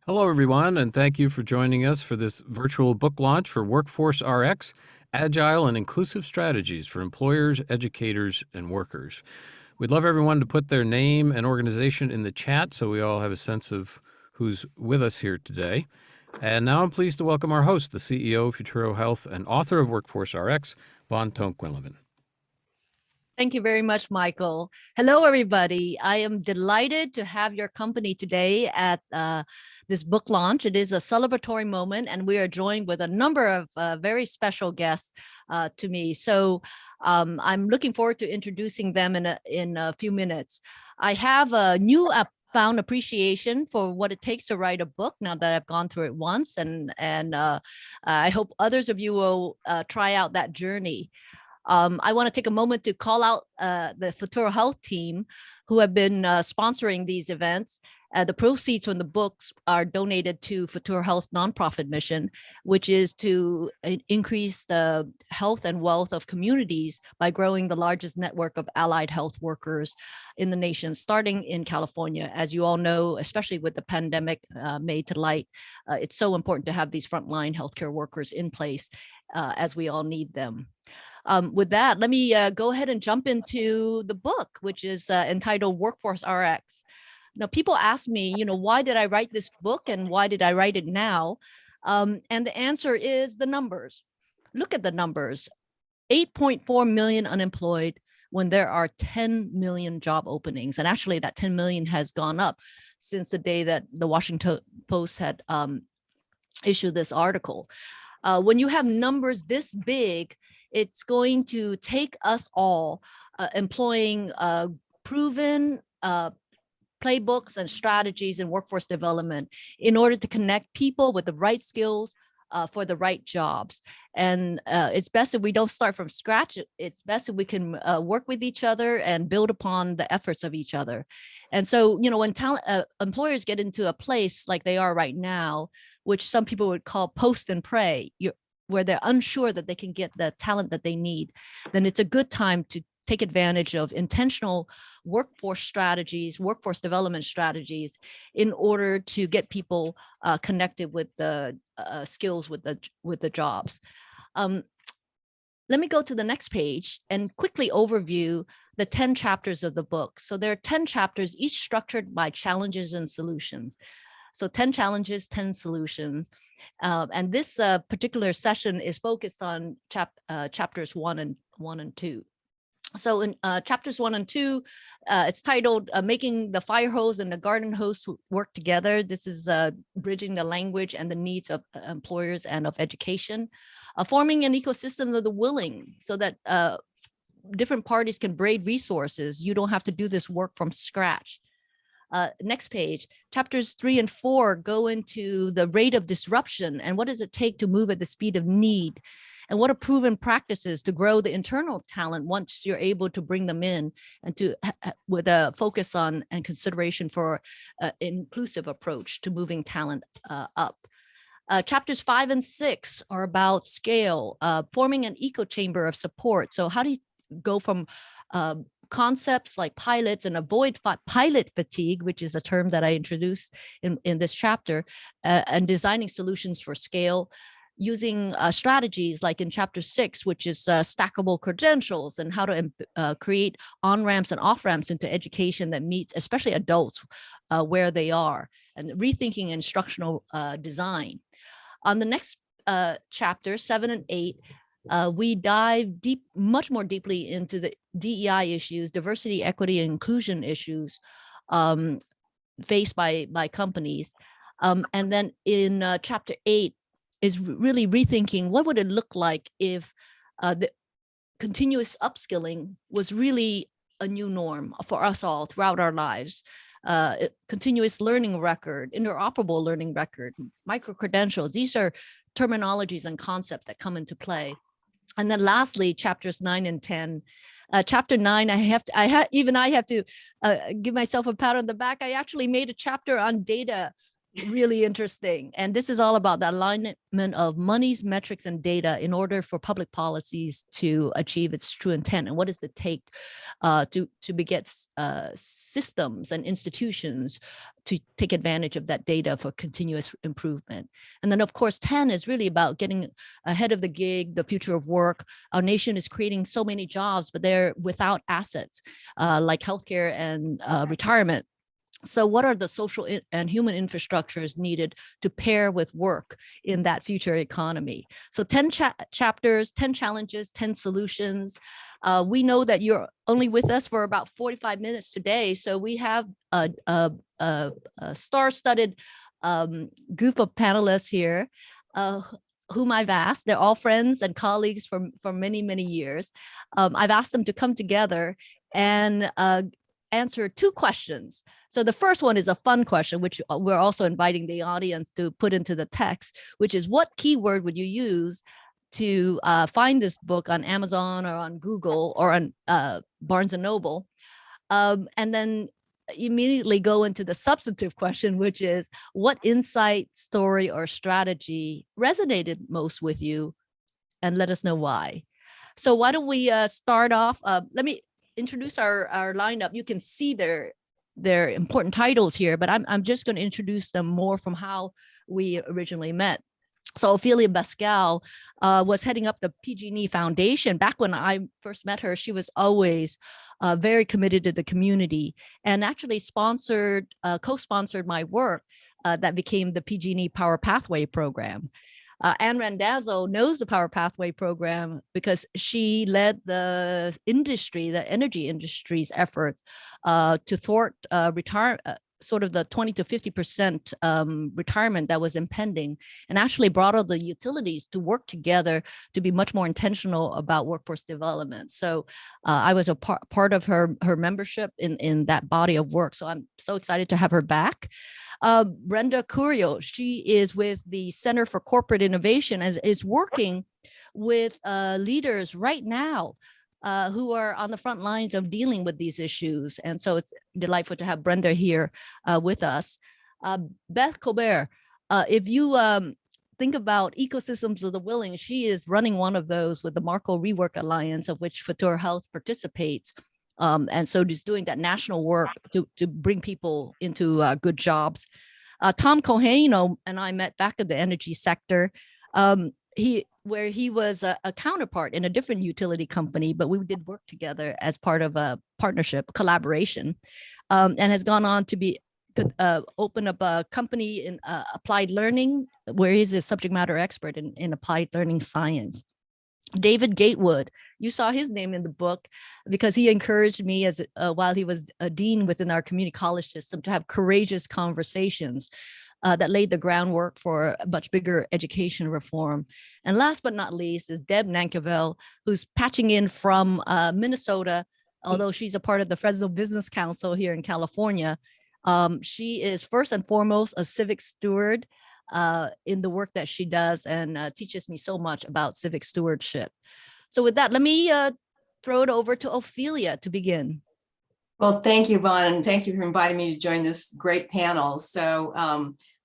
Hello, everyone, and thank you for joining us for this virtual book launch for WorkforceRx, Agile and Inclusive Strategies for Employers, Educators, and Workers. We'd love everyone to put their name and organization in the chat so we all have a sense of who's with us here today. And now I'm pleased to welcome our host, the CEO of Futuro Health and author of WorkforceRx, Ton-Quinlivan. Thank you very much, Michael. Hello, everybody. I am delighted to have your company today at this book launch. It is a celebratory moment, and we are joined with a number of very special guests to me. So I'm looking forward to introducing them in a few minutes. I have a new found appreciation for what it takes to write a book now that I've gone through it once, and I hope others of you will try out that journey. I want to take a moment to call out the Futuro Health team who have been sponsoring these events. The proceeds from the books are donated to Futuro Health's nonprofit mission, which is to increase the health and wealth of communities by growing the largest network of allied health workers in the nation, starting in California. As you all know, especially with the pandemic made to light, it's so important to have these frontline healthcare workers in place as we all need them. With that, let me go ahead and jump into the book, which is entitled WorkforceRx. Now, people ask me, why did I write this book and why did I write it now? And the answer is the numbers. Look at the numbers. 8.4 million unemployed when there are 10 million job openings. And actually that 10 million has gone up since the day that the Washington Post had issued this article. When you have numbers this big, it's going to take us all employing proven playbooks and strategies in workforce development in order to connect people with the right skills for the right jobs. And it's best if we don't start from scratch. It's best if we can work with each other and build upon the efforts of each other. And so, when employers get into a place like they are right now, which some people would call post and pray, where they're unsure that they can get the talent that they need, then it's a good time to take advantage of intentional workforce strategies, workforce development strategies, in order to get people connected with the skills with the jobs. Let me go to the next page and quickly overview the 10 chapters of the book. So there are 10 chapters, each structured by challenges and solutions. So 10 challenges, 10 solutions. And this particular session is focused on chapters 1 and 2. So in chapters 1 and 2, it's titled Making the Fire Hose and the Garden Hose Work Together. This is bridging the language and the needs of employers and of education. Forming an ecosystem of the willing so that different parties can braid resources. You don't have to do this work from scratch. Next page, chapters 3 and 4 go into the rate of disruption and what does it take to move at the speed of need, and what are proven practices to grow the internal talent once you're able to bring them in, and to with a focus on and consideration for inclusive approach to moving talent up. Chapters 5 and 6 are about scale, forming an echo chamber of support. So how do you go from concepts like pilots and avoid pilot fatigue, which is a term that I introduced in this chapter, and designing solutions for scale, using strategies like in chapter 6, which is stackable credentials and how to create on-ramps and off-ramps into education that meets especially adults where they are, and rethinking instructional design. On the next chapter, 7 and 8, we dive much more deeply into the DEI issues, diversity, equity, and inclusion issues faced by companies. And then in chapter 8 is really rethinking what would it look like if the continuous upskilling was really a new norm for us all throughout our lives. Continuous learning record, interoperable learning record, micro-credentials. These are terminologies and concepts that come into play. And then lastly, chapters 9 and 10. Chapter 9, I have to give myself a pat on the back. I actually made a chapter on data really interesting. And this is all about the alignment of monies, metrics, and data in order for public policies to achieve its true intent. And what does it take to beget systems and institutions to take advantage of that data for continuous improvement. And then, of course, 10 is really about getting ahead of the gig, the future of work. Our nation is creating so many jobs, but they're without assets like healthcare and retirement. So what are the social and human infrastructures needed to pair with work in that future economy? So 10 chapters, 10 challenges, 10 solutions. We know that you're only with us for about 45 minutes today. So we have a star-studded group of panelists here whom I've asked. They're all friends and colleagues for many, many years. I've asked them to come together and answer two questions. So the first one is a fun question, which we're also inviting the audience to put into the text, which is, what keyword would you use to find this book on Amazon or on Google or on Barnes and Noble? And then immediately go into the substantive question, which is, what insight, story, or strategy resonated most with you? And let us know why. So why don't we start off? Let me introduce our lineup. You can see their important titles here, but I'm just going to introduce them more from how we originally met. So Ophelia Basgal was heading up the PG&E Foundation. Back when I first met her, she was always very committed to the community and actually co-sponsored my work that became the PG&E Power Pathway Program. Anne Randazzo knows the Power Pathway Program because she led the energy industry's effort to thwart sort of the 20 to 50% retirement that was impending, and actually brought all the utilities to work together to be much more intentional about workforce development. So I was a part of her membership in that body of work. So I'm so excited to have her back. Brenda Curiel, she is with the Center for Corporate Innovation, is working with leaders right now who are on the front lines of dealing with these issues. And so it's delightful to have Brenda here with us. Beth Cobert, if you think about ecosystems of the willing, she is running one of those with the MARKLE Rework Alliance, of which Futuro Health participates. And so just doing that national work to bring people into good jobs. Tom Cohenno and I met back in the energy sector. He was a counterpart in a different utility company, but we did work together as part of a partnership collaboration, and has gone on to open up a company in applied learning, where he's a subject matter expert in applied learning science. David Gatewood, you saw his name in the book because he encouraged me while he was a dean within our community college system to have courageous conversations that laid the groundwork for a much bigger education reform. And last but not least is Deb Nankivell, who's patching in from Minnesota, although she's a part of the FRESNO Business Council here in California. She is first and foremost a civic steward in the work that she does, and teaches me so much about civic stewardship. So with that, let me throw it over to Ophelia to begin. Well, thank you, Vaughn, and thank you for inviting me to join this great panel. So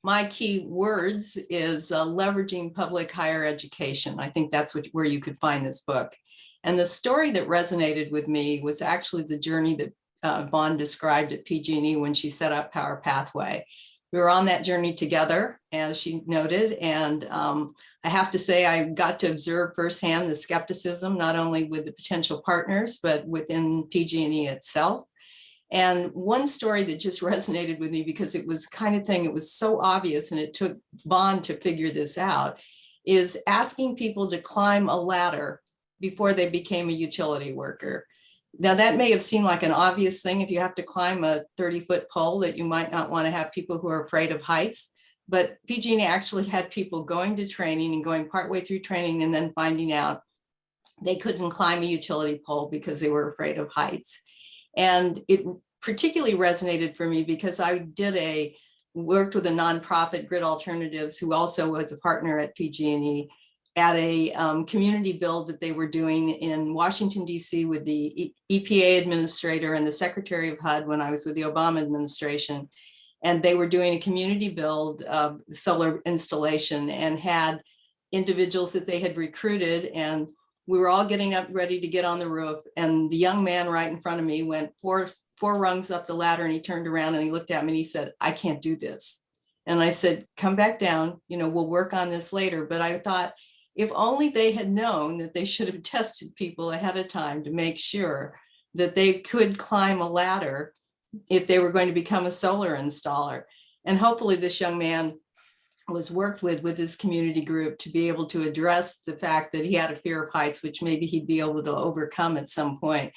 my key words is leveraging public higher education. I think that's where you could find this book. And the story that resonated with me was actually the journey that Vaughn described at PG&E when she set up Power Pathway. We were on that journey together, as she noted, and I have to say I got to observe firsthand the skepticism, not only with the potential partners, but within PG&E itself. And one story that just resonated with me, because it was kind of thing, it was so obvious, and it took Vaughn to figure this out, is asking people to climb a ladder before they became a utility worker. Now, that may have seemed like an obvious thing if you have to climb a 30-foot pole, that you might not want to have people who are afraid of heights. But PG&E actually had people going to training and going partway through training and then finding out they couldn't climb a utility pole because they were afraid of heights. And it particularly resonated for me because I worked with a nonprofit, Grid Alternatives, who also was a partner at PG&E, at a community build that they were doing in Washington, D.C. with the EPA administrator and the Secretary of HUD when I was with the Obama administration. and they were doing a community build solar installation and had individuals that they had recruited, and we were all getting up ready to get on the roof, and the young man right in front of me went four rungs up the ladder, and he turned around and he looked at me and he said, "I can't do this." And I said, "Come back down, we'll work on this later." But I thought, if only they had known that they should have tested people ahead of time to make sure that they could climb a ladder if they were going to become a solar installer. And hopefully this young man was worked with his community group to be able to address the fact that he had a fear of heights, which maybe he'd be able to overcome at some point.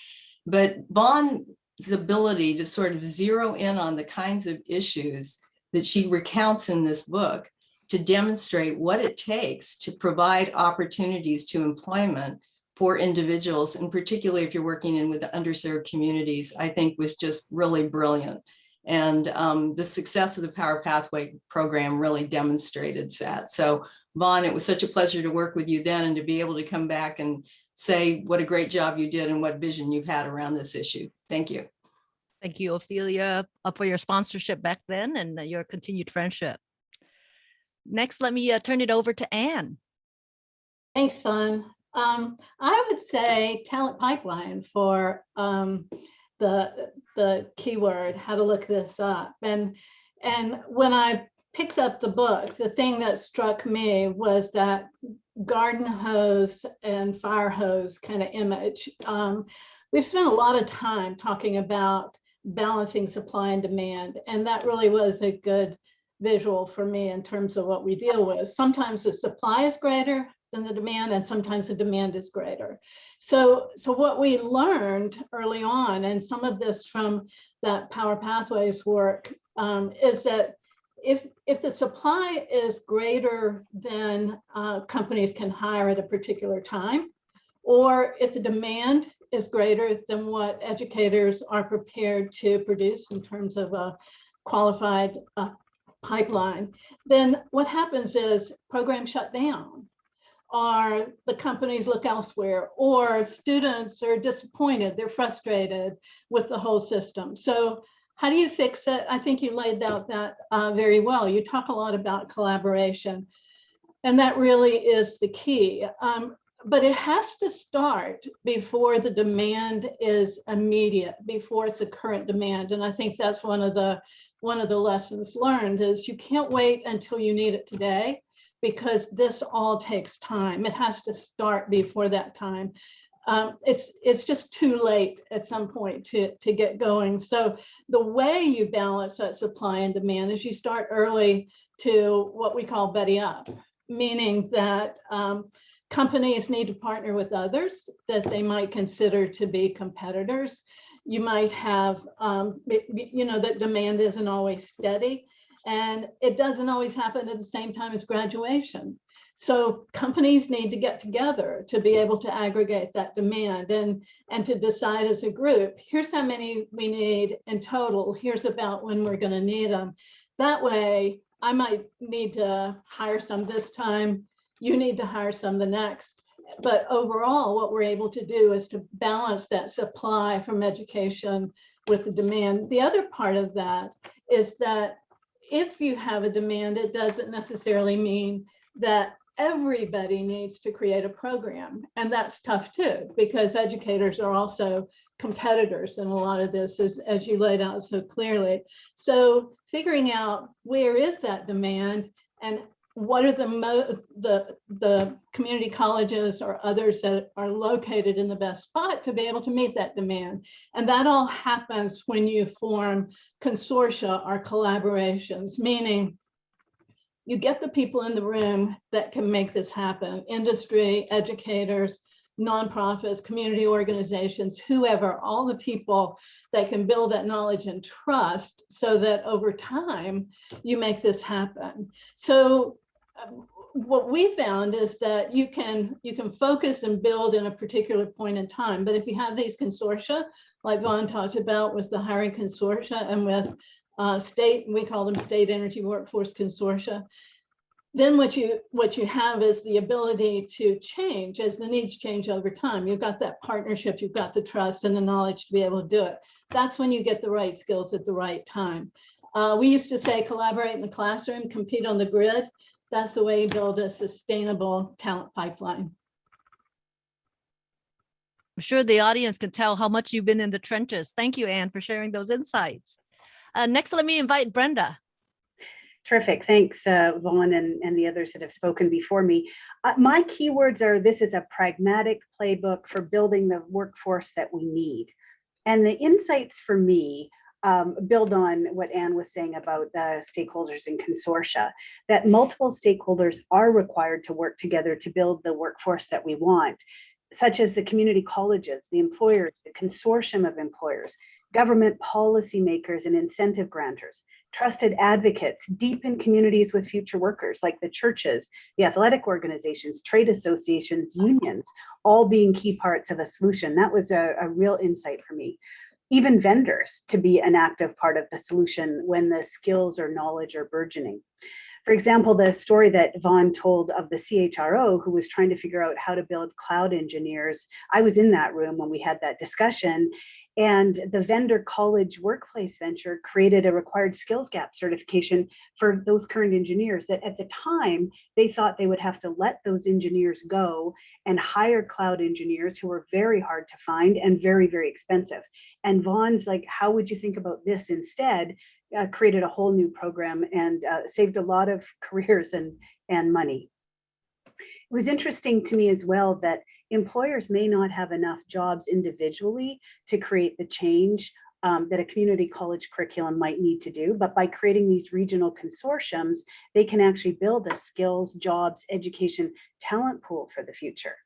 But Vaughn's ability to sort of zero in on the kinds of issues that she recounts in this book to demonstrate what it takes to provide opportunities to employment for individuals, and particularly if you're working in with the underserved communities, I think was just really brilliant. And the success of the Power Pathway program really demonstrated that. So Vaughn, it was such a pleasure to work with you then, and to be able to come back and say what a great job you did and what vision you've had around this issue. Thank you. Thank you, Ophelia, for your sponsorship back then and your continued friendship. Next, let me turn it over to Anne. Thanks, Fawn. I would say talent pipeline for the keyword, how to look this up. And when I picked up the book, the thing that struck me was that garden hose and fire hose kind of image. We've spent a lot of time talking about balancing supply and demand, and that really was a good visual for me in terms of what we deal with. Sometimes the supply is greater than the demand, and sometimes the demand is greater. So what we learned early on, and some of this from that Power Pathways work, is that if the supply is greater than companies can hire at a particular time, or if the demand is greater than what educators are prepared to produce in terms of a qualified pipeline, then what happens is programs shut down, or the companies look elsewhere, or students are disappointed, they're frustrated with the whole system. So how do you fix it? I think you laid out that very well. You talk a lot about collaboration, and that really is the key. But it has to start before the demand is immediate, before it's a current demand. And I think that's one of the lessons learned is you can't wait until you need it today, because this all takes time. It has to start before that time. It's just too late at some point to get going. So the way you balance that supply and demand is you start early to what we call buddy up, meaning that companies need to partner with others that they might consider to be competitors. You might have, that demand isn't always steady, and it doesn't always happen at the same time as graduation. So companies need to get together to be able to aggregate that demand and to decide as a group, here's how many we need in total, here's about when we're going to need them. That way, I might need to hire some this time, you need to hire some the next. But overall, what we're able to do is to balance that supply from education with the demand. The other part of that is that if you have a demand, it doesn't necessarily mean that everybody needs to create a program. And that's tough too, because educators are also competitors in a lot of this, as you laid out so clearly. So figuring out where is that demand and what are the community colleges or others that are located in the best spot to be able to meet that demand. And that all happens when you form consortia or collaborations, meaning you get the people in the room that can make this happen, industry, educators, nonprofits, community organizations, whoever, all the people that can build that knowledge and trust so that over time you make this happen. So what we found is that you can focus and build in a particular point in time, but if you have these consortia, like Vaughn talked about with the hiring consortia and with state, we call them state energy workforce consortia, then what you have is the ability to change as the needs change over time. You've got that partnership, you've got the trust and the knowledge to be able to do it. That's when you get the right skills at the right time. We used to say collaborate in the classroom, compete on the grid. That's the way you build a sustainable talent pipeline. I'm sure the audience can tell how much you've been in the trenches. Thank you, Anne, for sharing those insights. Next, let me invite Brenda. Terrific. Thanks, Vaughn and the others that have spoken before me. My keywords are, this is a pragmatic playbook for building the workforce that we need. And the insights for me build on what Anne was saying about the stakeholders and consortia, that multiple stakeholders are required to work together to build the workforce that we want, such as the community colleges, the employers, the consortium of employers, government policymakers and incentive grantors, trusted advocates deep in communities with future workers like the churches, the athletic organizations, trade associations, unions, all being key parts of a solution. That was a real insight for me. Even vendors to be an active part of the solution when the skills or knowledge are burgeoning. For example, the story that Vaughn told of the CHRO who was trying to figure out how to build cloud engineers. I was in that room when we had that discussion, and the vendor college workplace venture created a required skills gap certification for those current engineers that at the time they thought they would have to let those engineers go and hire cloud engineers who were very hard to find and very, very expensive. And Vaughn's like, how would you think about this instead? Created a whole new program and saved a lot of careers and money. It was interesting to me as well that employers may not have enough jobs individually to create the change that a community college curriculum might need to do, but by creating these regional consortiums, they can actually build a skills, jobs, education, talent pool for the future.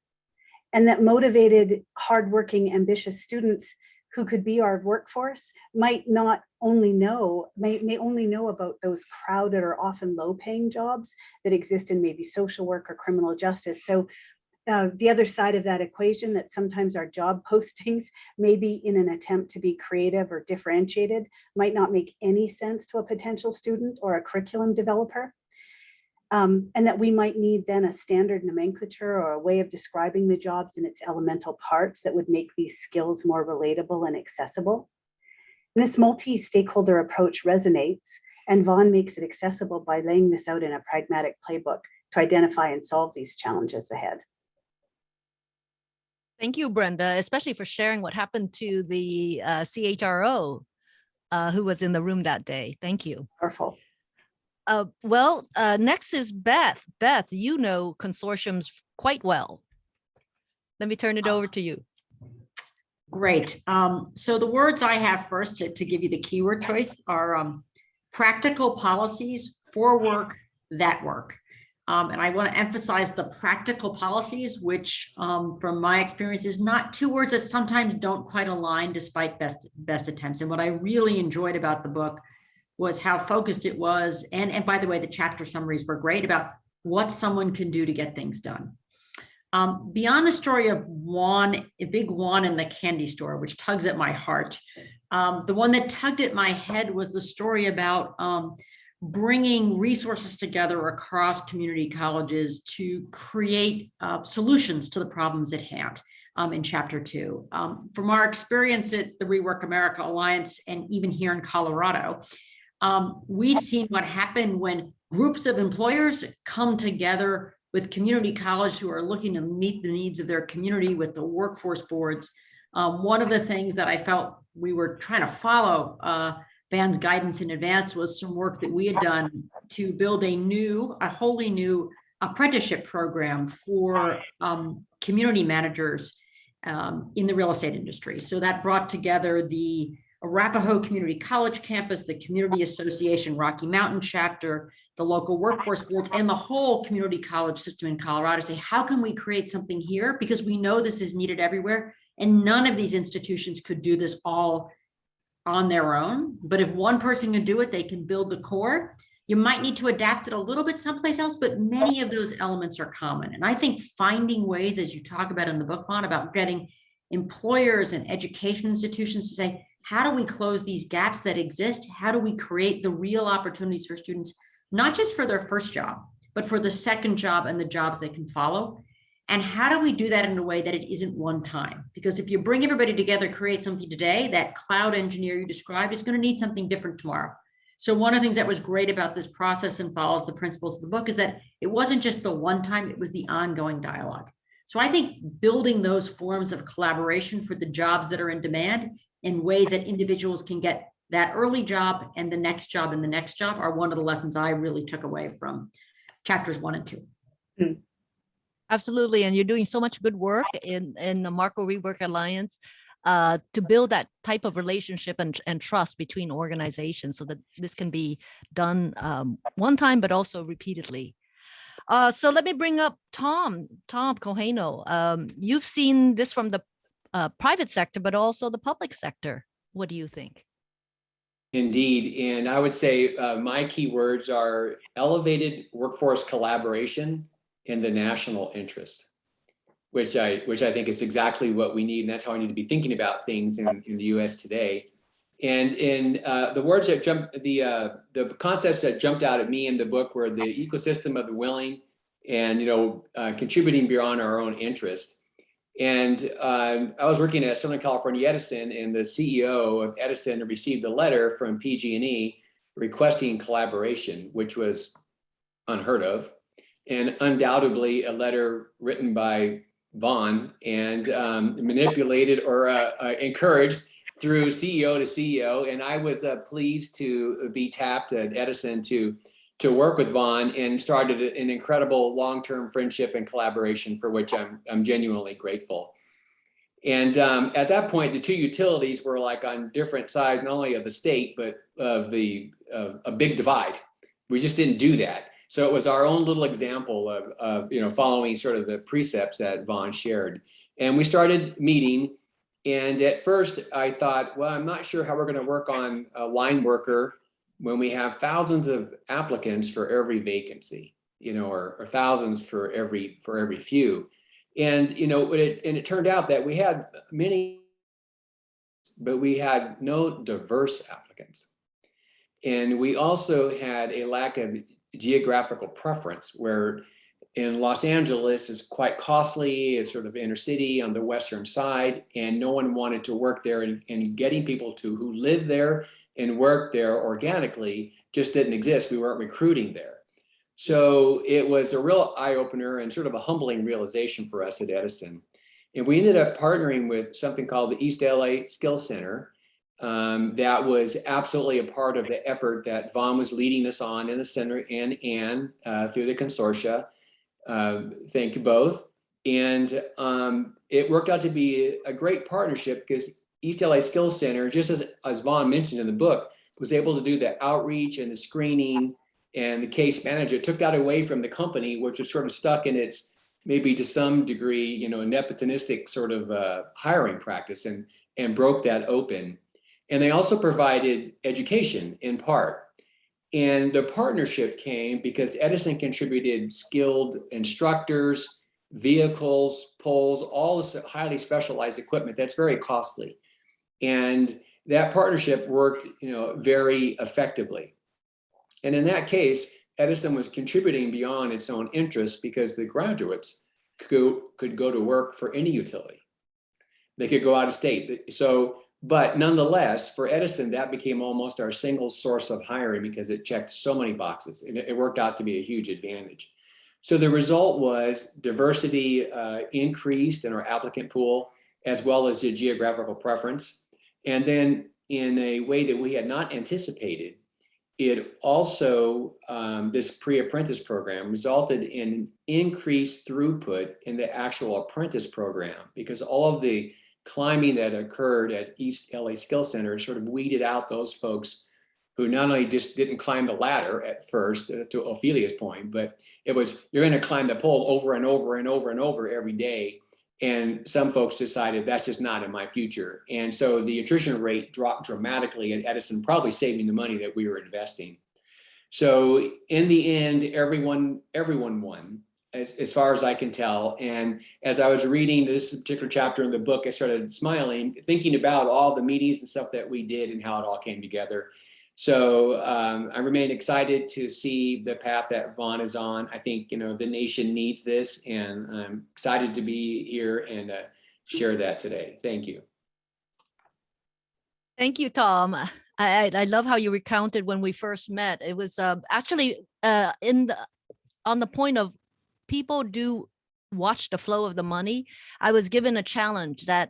And that motivated, hardworking, ambitious students who could be our workforce might not only know, may only know about those crowded or often low-paying jobs that exist in maybe social work or criminal justice. So the other side of that equation, that sometimes our job postings, maybe in an attempt to be creative or differentiated, might not make any sense to a potential student or a curriculum developer. And that we might need then a standard nomenclature or a way of describing the jobs in its elemental parts that would make these skills more relatable and accessible. And this multi-stakeholder approach resonates, and Vaughn makes it accessible by laying this out in a pragmatic playbook to identify and solve these challenges ahead. Thank you, Brenda, especially for sharing what happened to the CHRO who was in the room that day. Thank you. Powerful. Next is Beth. Beth, you know consortiums quite well. Let me turn it over to you. Great. So the words I have first to give you the keyword choice are practical policies for work that work. And I want to emphasize the practical policies, which from my experience is not two words that sometimes don't quite align despite best attempts. And what I really enjoyed about the book was how focused it was. And by the way, the chapter summaries were great about what someone can do to get things done. Beyond the story of Juan, a big Juan in the candy store, which tugs at my heart, the one that tugged at my head was the story about bringing resources together across community colleges to create solutions to the problems at hand in chapter 2. From our experience at the Rework America Alliance and even here in Colorado, we've seen what happened when groups of employers come together with community colleges who are looking to meet the needs of their community with the workforce boards. One of the things that I felt we were trying to follow Van's guidance in advance was some work that we had done to build a wholly new apprenticeship program for community managers in the real estate industry. So that brought together the Arapahoe Community College campus, the Community Association Rocky Mountain chapter, the local workforce boards, and the whole community college system in Colorado to say, how can we create something here? Because we know this is needed everywhere, and none of these institutions could do this all on their own. But if one person can do it, they can build the core. You might need to adapt it a little bit someplace else, but many of those elements are common. And I think finding ways, as you talk about in the book, Vaughn, about getting employers and education institutions to say, how do we close these gaps that exist? How do we create the real opportunities for students, not just for their first job, but for the second job and the jobs they can follow? And how do we do that in a way that it isn't one time? Because if you bring everybody together, create something today, that cloud engineer you described is going to need something different tomorrow. So one of the things that was great about this process and follows the principles of the book is that it wasn't just the one time, it was the ongoing dialogue. So I think building those forms of collaboration for the jobs that are in demand in ways that individuals can get that early job and the next job and the next job are one of the lessons I really took away from chapters 1 and 2. Absolutely. And you're doing so much good work in the MARKLE Rework Alliance to build that type of relationship and trust between organizations so that this can be done one time, but also repeatedly. So let me bring up Tom Cohenno. You've seen this from the private sector, but also the public sector. What do you think? Indeed. And I would say my key words are elevated workforce collaboration in the national interest, which I think is exactly what we need. And that's how I need to be thinking about things in the US today. And in the words that the concepts that jumped out at me in the book were the ecosystem of the willing and, contributing beyond our own interest. And I was working at Southern California Edison, and the CEO of Edison received a letter from PG&E requesting collaboration, which was unheard of, and undoubtedly a letter written by Vaughn and manipulated or encouraged through CEO to CEO. And I was pleased to be tapped at Edison to work with Vaughn and started an incredible long-term friendship and collaboration for which I'm genuinely grateful. And at that point, the two utilities were like on different sides, not only of the state, but of a big divide. We just didn't do that. So it was our own little example of following sort of the precepts that Vaughn shared. And we started meeting. And at first I thought, well, I'm not sure how we're going to work on a line worker when we have thousands of applicants for every vacancy, or thousands for every few. And, it turned out that we had many, but we had no diverse applicants. And we also had a lack of geographical preference, where in Los Angeles is quite costly, it's sort of inner city on the western side, and no one wanted to work there, and getting people who live there and work there organically just didn't exist. We weren't recruiting there. So it was a real eye-opener and sort of a humbling realization for us at Edison. And we ended up partnering with something called the East LA Skills Center. That was absolutely a part of the effort that Vaughn was leading us on in the center, and Anne through the consortia. Thank you both. And it worked out to be a great partnership because East LA Skills Center, just as Vaughn mentioned in the book, was able to do the outreach and the screening and the case manager. Took that away from the company, which was sort of stuck in its, maybe to some degree, nepotistic sort of hiring practice, and broke that open. And they also provided education in part. And the partnership came because Edison contributed skilled instructors, vehicles, poles, all this highly specialized equipment that's very costly. And that partnership worked, very effectively. And in that case, Edison was contributing beyond its own interests because the graduates could go to work for any utility. They could go out of state. But nonetheless, for Edison, that became almost our single source of hiring because it checked so many boxes, and it worked out to be a huge advantage. So the result was diversity increased in our applicant pool, as well as the geographical preference. And then in a way that we had not anticipated, it also, this pre-apprentice program resulted in increased throughput in the actual apprentice program, because all of the climbing that occurred at East LA Skills Center sort of weeded out those folks who not only just didn't climb the ladder at first, to Ophelia's point, but it was, you're going to climb the pole over and over and over and over every day. And some folks decided that's just not in my future. And so the attrition rate dropped dramatically at Edison, probably saving the money that we were investing. So in the end, everyone won, as far as I can tell. And as I was reading this particular chapter in the book, I started smiling, thinking about all the meetings and stuff that we did and how it all came together. So I remain excited to see the path that Vaughn is on. I think, the nation needs this, and I'm excited to be here and share that today. Thank you. Thank you, Tom. I love how you recounted when we first met. It was actually on the point of people do watch the flow of the money. I was given a challenge that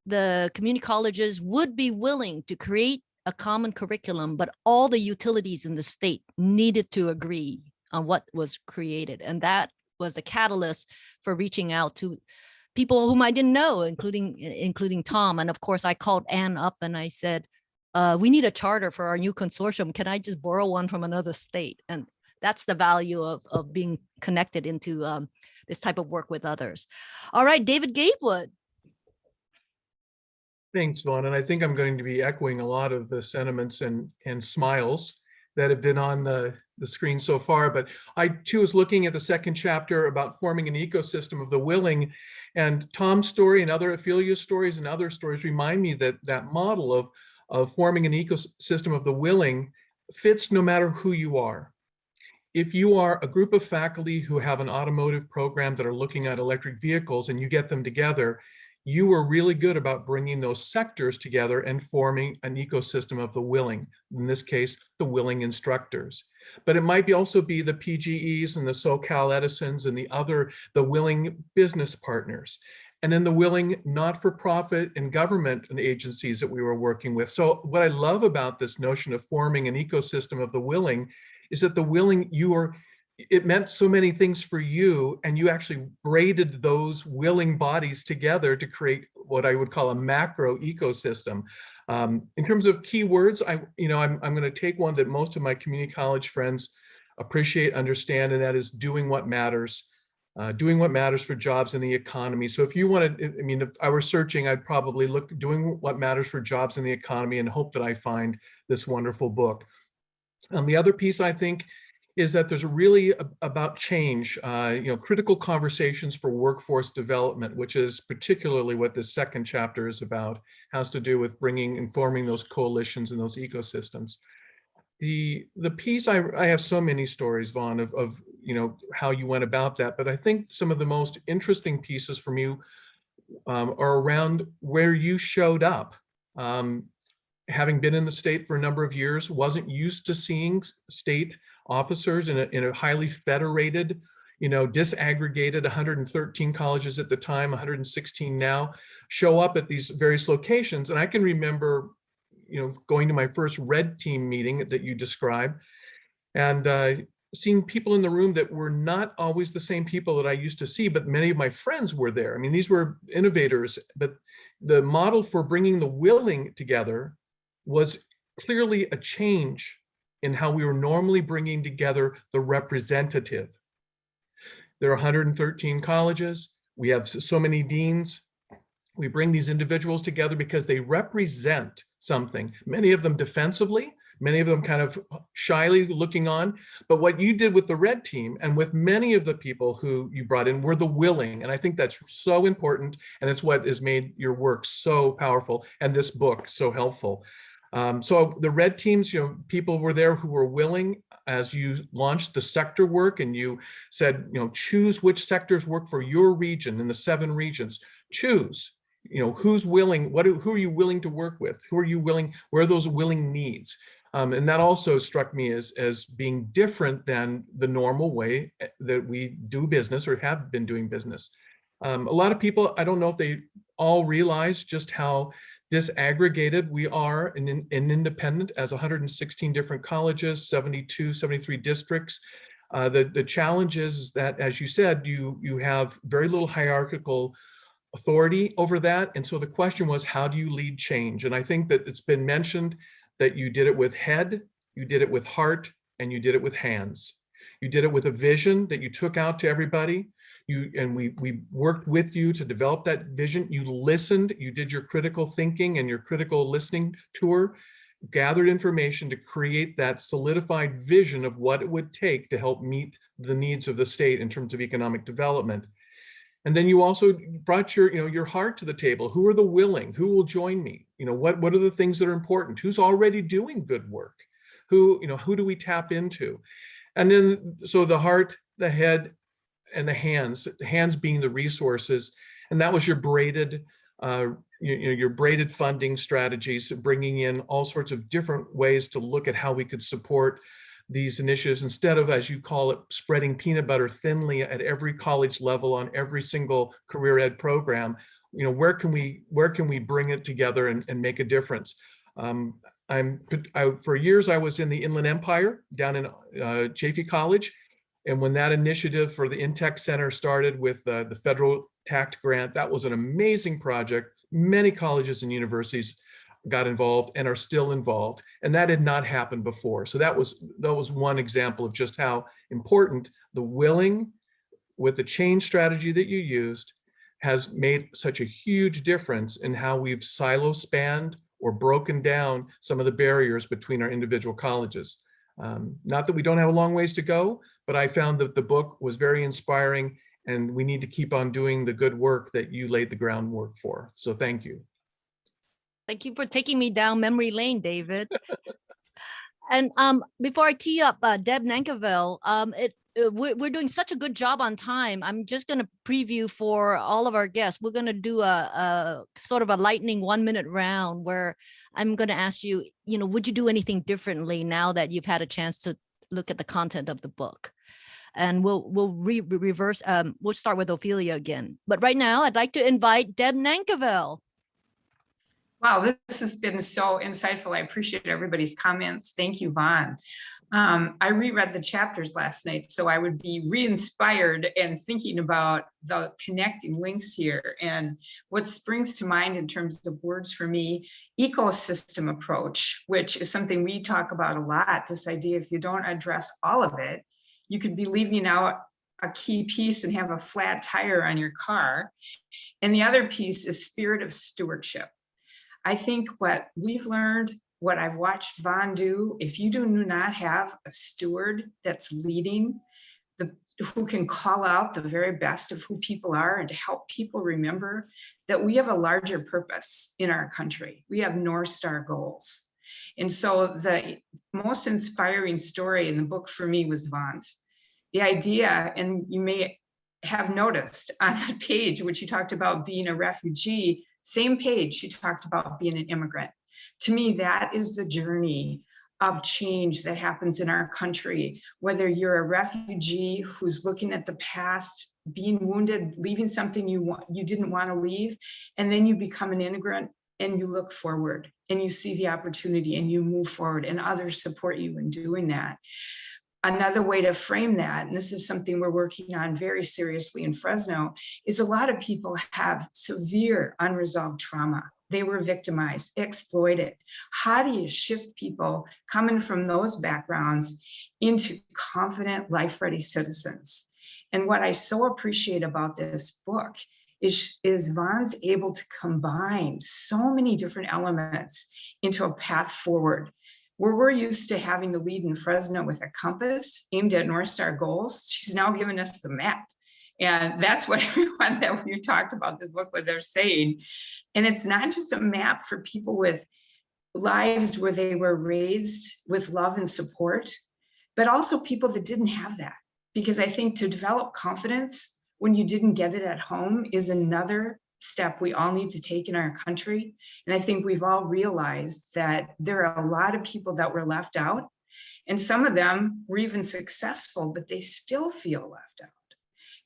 the community colleges would be willing to create a common curriculum, but all the utilities in the state needed to agree on what was created. And that was the catalyst for reaching out to people whom I didn't know, including Tom. And of course, I called Ann up and I said, we need a charter for our new consortium. Can I just borrow one from another state? And that's the value of being connected into this type of work with others. All right, David Gatewood. Thanks, Vaughn. And I think I'm going to be echoing a lot of the sentiments and smiles that have been on the screen so far. But I too was looking at the second chapter about forming an ecosystem of the willing, and Tom's story and other Ophelia stories and other stories remind me that that model of forming an ecosystem of the willing fits no matter who you are. If you are a group of faculty who have an automotive program that are looking at electric vehicles and you get them together, you are really good about bringing those sectors together and forming an ecosystem of the willing, in this case, the willing instructors. But it might also be the PGEs and the SoCal Edisons and the willing business partners, and then the willing not-for-profit and government and agencies that we were working with. So what I love about this notion of forming an ecosystem of the willing is that the willing, it meant so many things for you, and you actually braided those willing bodies together to create what I would call a macro ecosystem. In terms of keywords, I'm going to take one that most of my community college friends appreciate, understand, and that is doing what matters. Doing what matters for jobs in the economy. So if you wanted, if I were searching, I'd probably look doing what matters for jobs in the economy and hope that I find this wonderful book. The other piece, I think, is that there's really about change, critical conversations for workforce development, which is particularly what this second chapter is about, has to do with bringing and forming those coalitions and those ecosystems. The piece, I have so many stories, Vaughn, of how you went about that, but I think some of the most interesting pieces from you are around where you showed up. Having been in the state for a number of years, wasn't used to seeing state officers in a highly federated, disaggregated 113 colleges at the time, 116 now, show up at these various locations. And I can remember, going to my first red team meeting that you described, and seeing people in the room that were not always the same people that I used to see, but many of my friends were there. I mean, these were innovators, but the model for bringing the willing together was clearly a change in how we were normally bringing together the representative. There are 113 colleges. We have so many deans. We bring these individuals together because they represent something, many of them defensively, many of them kind of shyly looking on. But what you did with the red team and with many of the people who you brought in were the willing. And I think that's so important. And it's what has made your work so powerful and this book so helpful. So the red teams, people were there who were willing as you launched the sector work, and you said, choose which sectors work for your region in the 7 regions. Choose, who's willing, who are you willing to work with? Who are you willing, where are those willing needs? And that also struck me as being different than the normal way that we do business or have been doing business. A lot of people, I don't know if they all realize just how disaggregated we are in independent as 116 different colleges, 73 districts. The challenge is that, as you said, you have very little hierarchical authority over that. And so the question was, how do you lead change? And I think that it's been mentioned that you did it with head, you did it with heart, and you did it with hands. You did it with a vision that you took out to everybody. We worked with you to develop that vision. You listened, you did your critical thinking and your critical listening tour, gathered information to create that solidified vision of what it would take to help meet the needs of the state in terms of economic development. And then you also brought your heart to the table. Who are the willing? Who will join me? What are the things that are important? Who's already doing good work? Who do we tap into? And then, so the heart, the head, and the hands being the resources. And that was your braided your braided funding strategies, bringing in all sorts of different ways to look at how we could support these initiatives instead of, as you call it, spreading peanut butter thinly at every college level on every single career ed program. Where can we bring it together and make a difference? For years, I was in the Inland Empire down in Chaffey College. And when that initiative for the InTech Center started with the federal TACT grant, that was an amazing project. Many colleges and universities got involved and are still involved. And that had not happened before. So that was one example of just how important the willing with the change strategy that you used has made such a huge difference in how we've silo spanned or broken down some of the barriers between our individual colleges. Not that we don't have a long ways to go, but I found that the book was very inspiring, and we need to keep on doing the good work that you laid the groundwork for. So thank you. Thank you for taking me down memory lane, David. And before I tee up Deb Nankivell, we're doing such a good job on time. I'm just going to preview for all of our guests. We're going to do a sort of a lightning 1-minute round where I'm going to ask you, would you do anything differently now that you've had a chance to look at the content of the book? And we'll reverse. We'll start with Ophelia again. But right now, I'd like to invite Deb Nankivell. Wow, this has been so insightful. I appreciate everybody's comments. Thank you, Vaughn. I reread the chapters last night, so I would be re-inspired and thinking about the connecting links here. And what springs to mind in terms of words for me, ecosystem approach, which is something we talk about a lot, this idea if you don't address all of it, you could be leaving out a key piece and have a flat tire on your car. And the other piece is spirit of stewardship. I think what we've learned, what I've watched Vaughn do, if you do not have a steward that's leading, who can call out the very best of who people are and to help people remember that we have a larger purpose in our country. We have North Star goals. And so the most inspiring story in the book for me was Vaughn's. The idea, and you may have noticed on the page, which you talked about being a refugee, same page, she talked about being an immigrant. To me, that is the journey of change that happens in our country, whether you're a refugee who's looking at the past, being wounded, leaving something you didn't want to leave, and then you become an immigrant and you look forward and you see the opportunity and you move forward and others support you in doing that. Another way to frame that, and this is something we're working on very seriously in FRESNO, is a lot of people have severe unresolved trauma. They were victimized, exploited. How do you shift people coming from those backgrounds into confident, life-ready citizens? And what I so appreciate about this book is Vaughn's able to combine so many different elements into a path forward. Where we're used to having the lead in FRESNO with a compass aimed at North Star goals, she's now given us the map. And that's what everyone that we've talked about this book, what they're saying. And it's not just a map for people with lives where they were raised with love and support, but also people that didn't have that. Because I think to develop confidence when you didn't get it at home is another step we all need to take in our country. And I think we've all realized that there are a lot of people that were left out, and some of them were even successful, but they still feel left out.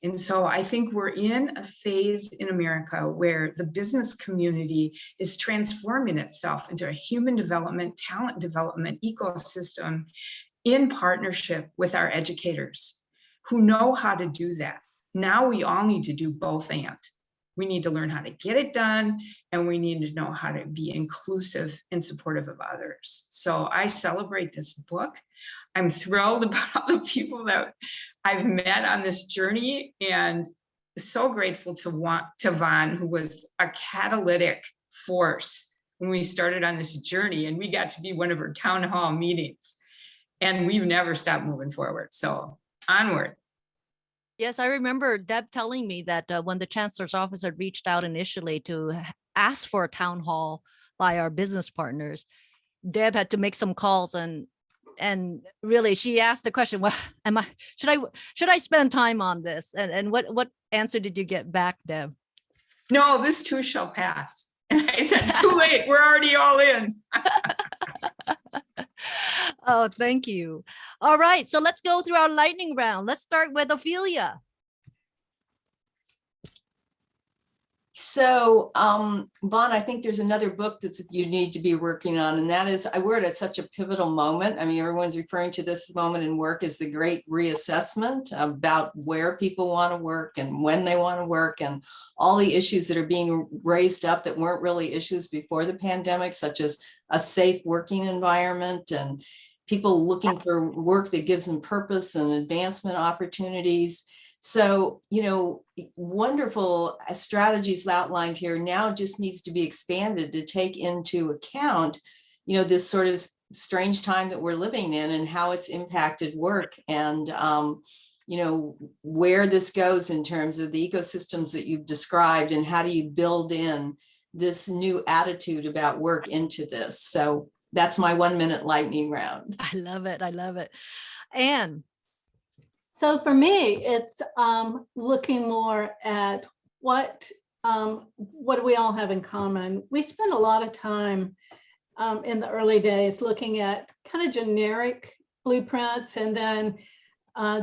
And so I think we're in a phase in America where the business community is transforming itself into a human development, talent development ecosystem in partnership with our educators who know how to do that. Now we all need to do both and. We need to learn how to get it done, and we need to know how to be inclusive and supportive of others. So I celebrate this book. I'm thrilled about all the people that I've met on this journey, and so grateful to Vaughn, who was a catalytic force when we started on this journey, and we got to be one of her town hall meetings, and we've never stopped moving forward. So onward. Yes, I remember Deb telling me that when the chancellor's office had reached out initially to ask for a town hall by our business partners, Deb had to make some calls and really she asked the question, well, should I spend time on this? And what answer did you get back, Deb? no, this too shall pass. And I said, too late, we're already all in. Oh, thank you. All right, so let's go through our lightning round. Let's start with Ophelia. So, Vaughn, I think there's another book that you need to be working on, and that is, we're at such a pivotal moment. I mean, everyone's referring to this moment in work as the great reassessment about where people want to work and when they want to work, and all the issues that are being raised up that weren't really issues before the pandemic, such as a safe working environment and people looking for work that gives them purpose and advancement opportunities. So, wonderful strategies outlined here now just needs to be expanded to take into account, this sort of strange time that we're living in and how it's impacted work and, where this goes in terms of the ecosystems that you've described and how do you build in this new attitude about work into this. So that's my 1 minute lightning round. I love it. I love it. Anne. So for me, it's looking more at what do we all have in common. We spend a lot of time in the early days looking at kind of generic blueprints, and then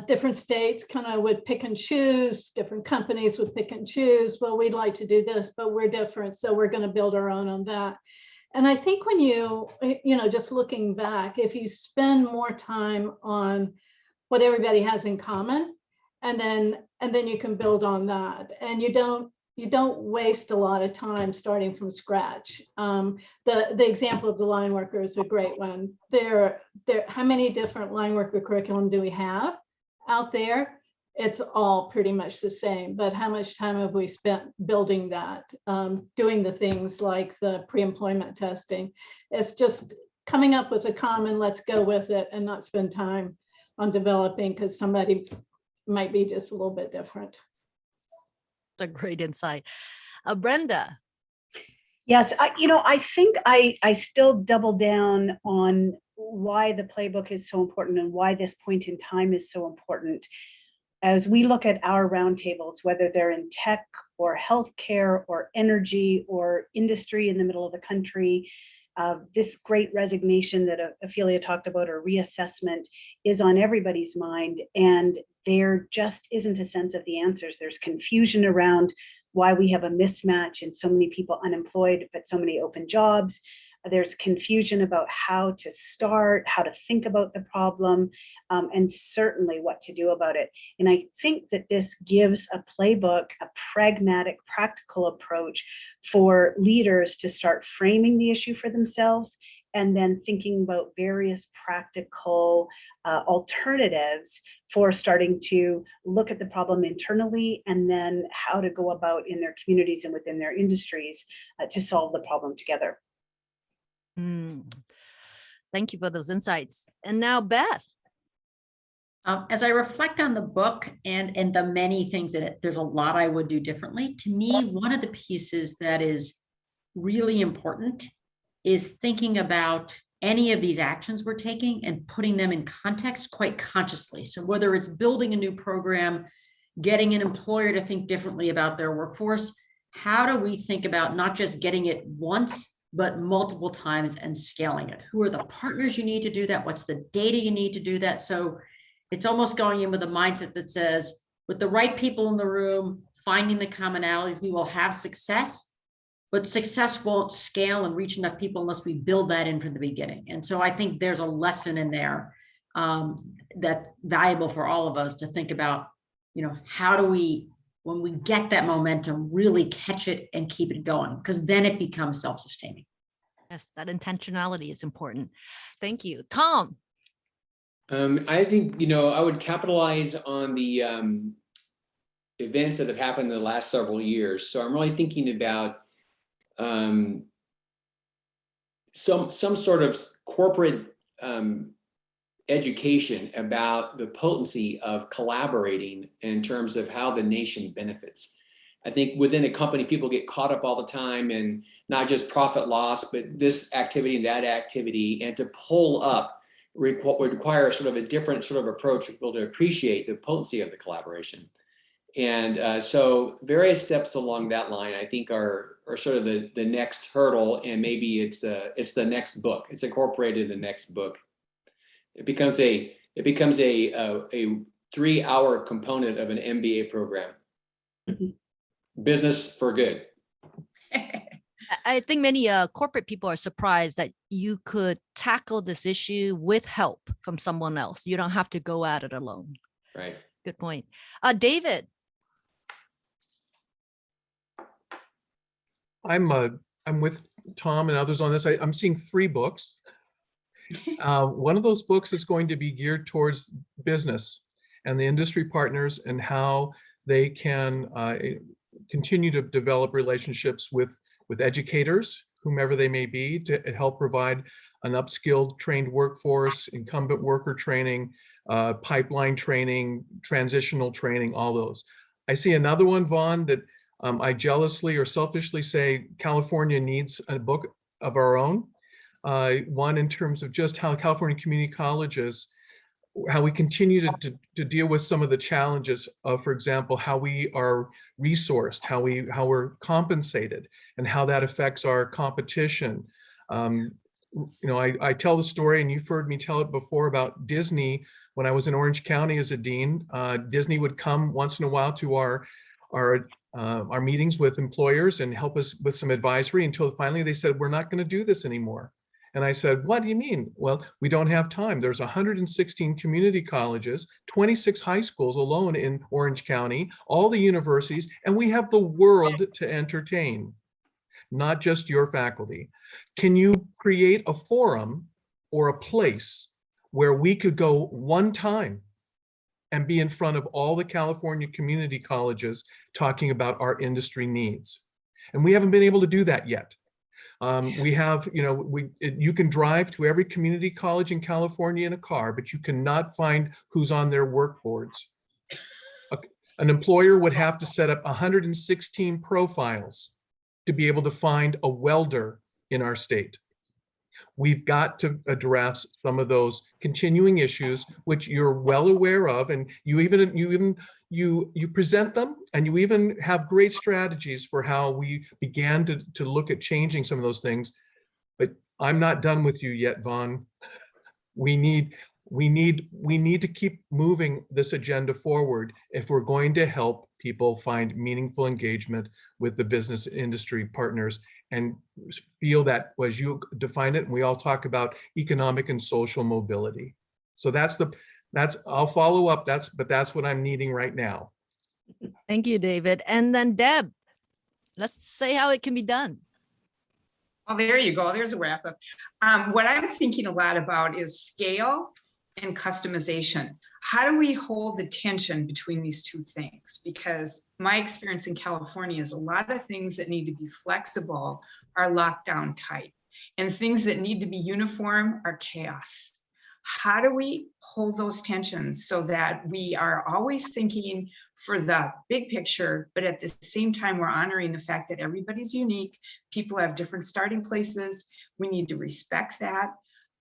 different states kind of would pick and choose, different companies would pick and choose. Well, we'd like to do this, but we're different, so we're going to build our own on that. And I think when you just looking back, if you spend more time on what everybody has in common, and then you can build on that, and you don't waste a lot of time starting from scratch. The example of the line worker is a great one. How many different line worker curriculum do we have out there? It's all pretty much the same, but how much time have we spent building that, doing the things like the pre-employment testing? It's just coming up with a common, let's go with it, and not spend time on developing because somebody might be just a little bit different. That's a great insight. Brenda. Yes, I think I still double down on why the playbook is so important and why this point in time is so important. As we look at our roundtables, whether they're in tech or healthcare or energy or industry in the middle of the country, this great resignation that Ophelia talked about, or reassessment, is on everybody's mind, and there just isn't a sense of the answers. There's confusion around why we have a mismatch and so many people unemployed, but so many open jobs. There's confusion about how to start, how to think about the problem, and certainly what to do about it. And I think that this gives a playbook, a pragmatic, practical approach for leaders to start framing the issue for themselves, and then thinking about various practical alternatives for starting to look at the problem internally, and then how to go about in their communities and within their industries to solve the problem together. Thank you for those insights. And now, Beth. As I reflect on the book and the many things in it, there's a lot I would do differently. To me, one of the pieces that is really important is thinking about any of these actions we're taking and putting them in context quite consciously. So whether it's building a new program, getting an employer to think differently about their workforce, how do we think about not just getting it once, but multiple times and scaling it? Who are the partners you need to do that? What's the data you need to do that? So it's almost going in with a mindset that says, with the right people in the room, finding the commonalities, we will have success, but success won't scale and reach enough people unless we build that in from the beginning. And so I think there's a lesson in there that's valuable for all of us to think about, how do we, when we get that momentum, really catch it and keep it going, because then it becomes self-sustaining. Yes, that intentionality is important. Thank you. Tom. I think, I would capitalize on the events that have happened in the last several years. So I'm really thinking about some sort of corporate education about the potency of collaborating in terms of how the nation benefits. I think within a company, people get caught up all the time in not just profit loss, but this activity and that activity, and to pull up would require sort of a different sort of approach for people to appreciate the potency of the collaboration. And so various steps along that line, I think, are sort of the next hurdle, and maybe it's the next book. It's incorporated in the next book. It becomes a 3-hour component of an MBA program. Business for good. I think many corporate people are surprised that you could tackle this issue with help from someone else. You don't have to go at it alone. Right. Good point. David. I'm with Tom and others on this. I'm seeing 3 books. One of those books is going to be geared towards business and the industry partners and how they can continue to develop relationships with educators, whomever they may be, to help provide an upskilled, trained workforce, incumbent worker training, pipeline training, transitional training, all those. I see another one, Vaughn, that I jealously or selfishly say California needs a book of our own. One in terms of just how California community colleges, how we continue to deal with some of the challenges of, for example, how we are resourced, how we're compensated, and how that affects our competition. I tell the story, and you've heard me tell it before, about Disney. When I was in Orange County as a dean, Disney would come once in a while to our meetings with employers and help us with some advisory, until finally they said, we're not going to do this anymore. And I said, what do you mean? Well, we don't have time. There's 116 community colleges, 26 high schools alone in Orange County, all the universities, and we have the world to entertain, not just your faculty. Can you create a forum or a place where we could go one time and be in front of all the California community colleges talking about our industry needs? And we haven't been able to do that yet. We have, you can drive to every community college in California in a car, but you cannot find who's on their work boards. An employer would have to set up 116 profiles to be able to find a welder in our state. We've got to address some of those continuing issues, which you're well aware of, and you present them, and you even have great strategies for how we began to look at changing some of those things. But I'm not done with you yet, Vaughn. We need to keep moving this agenda forward if we're going to help people find meaningful engagement with the business industry partners and feel that, as you define it, and we all talk about economic and social mobility. So I'll follow up, but that's what I'm needing right now. Thank you, David. And then Deb, let's say how it can be done. Well, there you go. There's a wrap up. What I'm thinking a lot about is scale and customization. How do we hold the tension between these two things? Because my experience in California is a lot of things that need to be flexible are locked down tight, and things that need to be uniform are chaos. How do we hold those tensions so that we are always thinking for the big picture, but at the same time, we're honoring the fact that everybody's unique, people have different starting places, we need to respect that.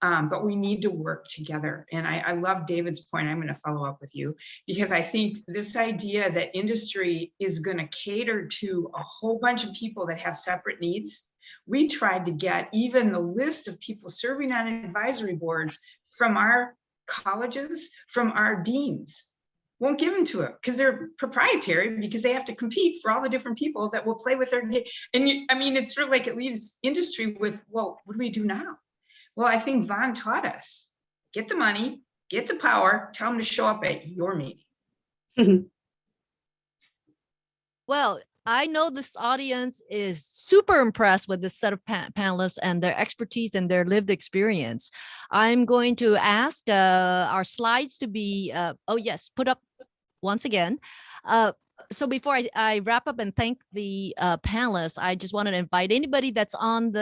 But we need to work together. And I love David's point. I'm going to follow up with you, because I think this idea that industry is going to cater to a whole bunch of people that have separate needs. We tried to get even the list of people serving on advisory boards from our colleges, from our deans. Won't give them to it because they're proprietary, because they have to compete for all the different people that will play with their game. And it's sort of like it leaves industry with, well, what do we do now? Well, I think Vaughn taught us, get the money, get the power, tell them to show up at your meeting. Well, I know this audience is super impressed with this set of panelists and their expertise and their lived experience. I'm going to ask our slides to be, put up once again. So before I wrap up and thank the panelists, I just wanted to invite anybody that's on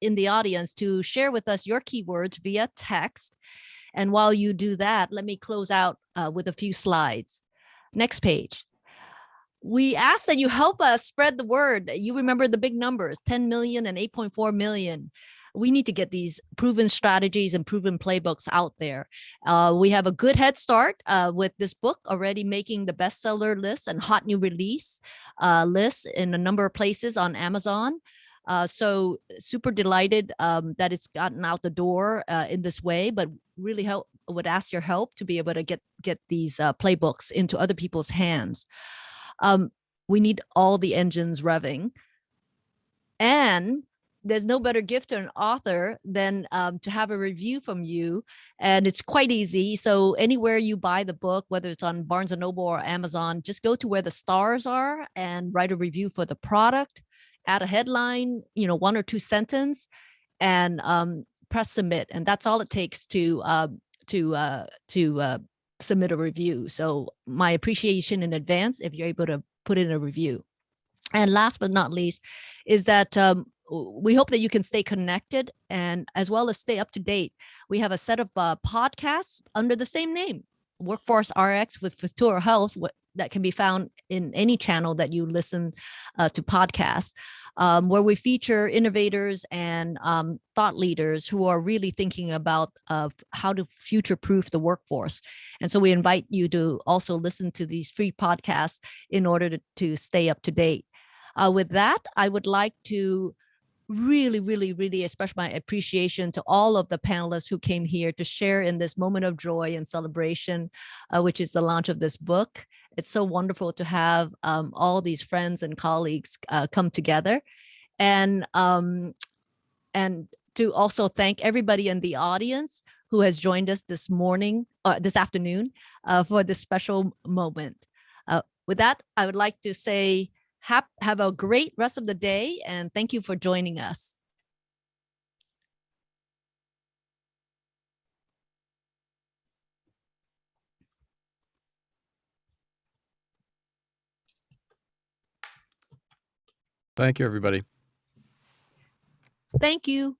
in the audience to share with us your keywords via text. And while you do that, let me close out with a few slides. Next page. We ask that you help us spread the word. You remember the big numbers, 10 million and 8.4 million. we need to get these proven strategies and proven playbooks out there. We have a good head start with this book already making the bestseller list and hot new release list in a number of places on Amazon. So super delighted that it's gotten out the door in this way, but really would ask your help to be able to get these playbooks into other people's hands. We need all the engines revving. And there's no better gift to an author than to have a review from you. And it's quite easy. So anywhere you buy the book, whether it's on Barnes & Noble or Amazon, just go to where the stars are and write a review for the product, add a headline, 1 or 2 sentences, and press submit. And that's all it takes to submit a review. So my appreciation in advance if you're able to put in a review. And last but not least is that we hope that you can stay connected and as well as stay up to date. We have a set of podcasts under the same name, WorkforceRx with Futuro Health, that can be found in any channel that you listen to podcasts, where we feature innovators and thought leaders who are really thinking about how to future-proof the workforce. And so we invite you to also listen to these free podcasts in order to stay up to date. With that, I would like to really express my appreciation to all of the panelists who came here to share in this moment of joy and celebration, which is the launch of this book. It's so wonderful to have all these friends and colleagues come together, and to also thank everybody in the audience who has joined us this afternoon for this special moment. With that, I would like to say have a great rest of the day, and thank you for joining us. Thank you, everybody. Thank you.